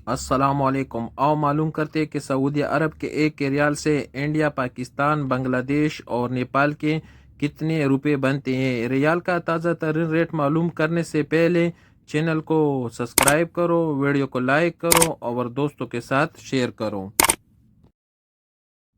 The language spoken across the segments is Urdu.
السلام علیکم۔ آؤ معلوم کرتے کہ سعودی عرب کے ایک ریال سے انڈیا، پاکستان، بنگلہ دیش اور نیپال کے کتنے روپے بنتے ہیں۔ ریال کا تازہ ترین ریٹ معلوم کرنے سے پہلے چینل کو سبسکرائب کرو، ویڈیو کو لائک کرو اور دوستوں کے ساتھ شیئر کرو۔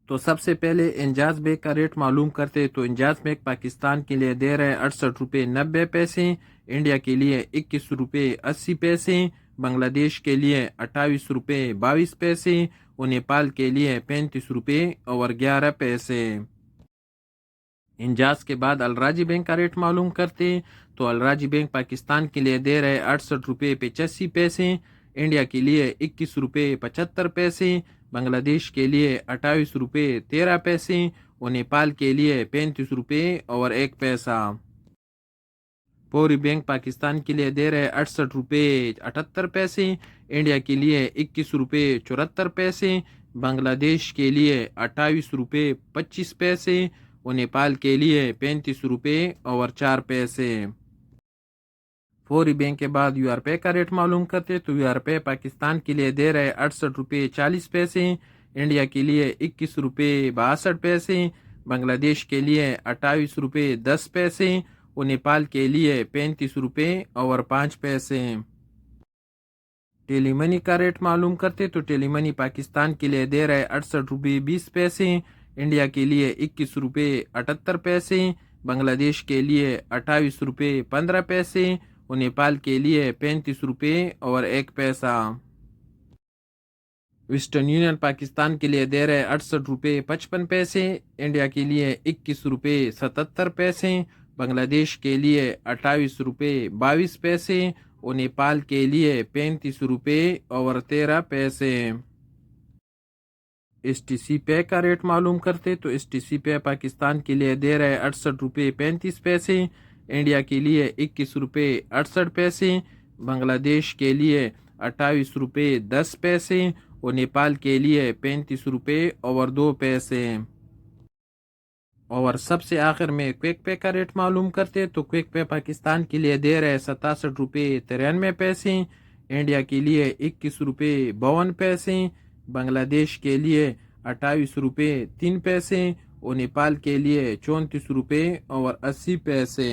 تو سب سے پہلے انجاز بیگ کا ریٹ معلوم کرتے تو انجاز بیگ پاکستان کے لیے دے رہے 68 روپے 90 پیسے، انڈیا کے لیے 21 روپے 80 پیسے، بنگلہ دیش کے لیے 28 روپے 22 پیسے اور نیپال کے لیے 35 روپے اور 11 پیسے۔ انجاز کے بعد الراجی بینک کا ریٹ معلوم کرتے تو الراجی بینک پاکستان کے لیے دے رہے 68 روپے 85 پیسے، انڈیا کے لیے 21 روپے 75 پیسے، بنگلہ دیش کے لیے 28 روپے 13 پیسے اور نیپال کے لیے 35 روپے اور 1 پیسہ۔ پوری بینک پاکستان کے لیے دے رہے 68 روپے 78 پیسے، انڈیا کے لیے 21 روپے 74 پیسے، بنگلہ دیش کے لیے 28 روپے 25 پیسے اور نیپال کے لیے 35 روپے اور 4 پیسے۔ فوری بینک کے بعد یو آر پے کا ریٹ معلوم کرتے تو یو آر پے پاکستان کے لیے دے رہے 68 روپے 40 پیسے، انڈیا کے لیے 21 روپے 62 پیسے، بنگلہ دیش کے لیے 28 روپے 10 پیسے اور نیپال کے لیے 35 روپے اور 5 پیسے۔ ٹیلی منی کا ریٹ معلوم کرتے تو ٹیلی منی پاکستان کے لیے دے رہے 68 روپے 20 پیسے، انڈیا کے لیے 21 روپے 78 پیسے، بنگلہ دیش کے لیے 28 روپے 15 پیسے اور نیپال کے لیے 35 روپے اور 1 پیسہ۔ ویسٹرن یونین پاکستان کے لیے دے رہے 68 روپے 55 پیسے، انڈیا کے لیے 21 روپے 77 پیسے، بنگلہ دیش کے لیے 28 روپے 22 پیسے اور نیپال کے لیے 35 روپے اور 13 پیسے۔ ایس ٹی سی پے کا ریٹ معلوم کرتے تو ایس ٹی سی پے پاکستان کے لیے دے رہے 68 روپے 35 پیسے، انڈیا کے لیے 21 روپے 68 پیسے، بنگلہ دیش کے لیے 28 روپے 10 پیسے اور نیپال کے لیے 35 روپے اور 2 پیسے۔ اور سب سے آخر میں کوئک پے کا ریٹ معلوم کرتے تو کوئک پے پاکستان کے لیے دے رہے 67 روپے 93 پیسے، انڈیا کے لیے 21 روپے 52 پیسے، بنگلہ دیش کے لیے 28 روپے 3 پیسے اور نیپال کے لیے 34 روپے اور 80 پیسے۔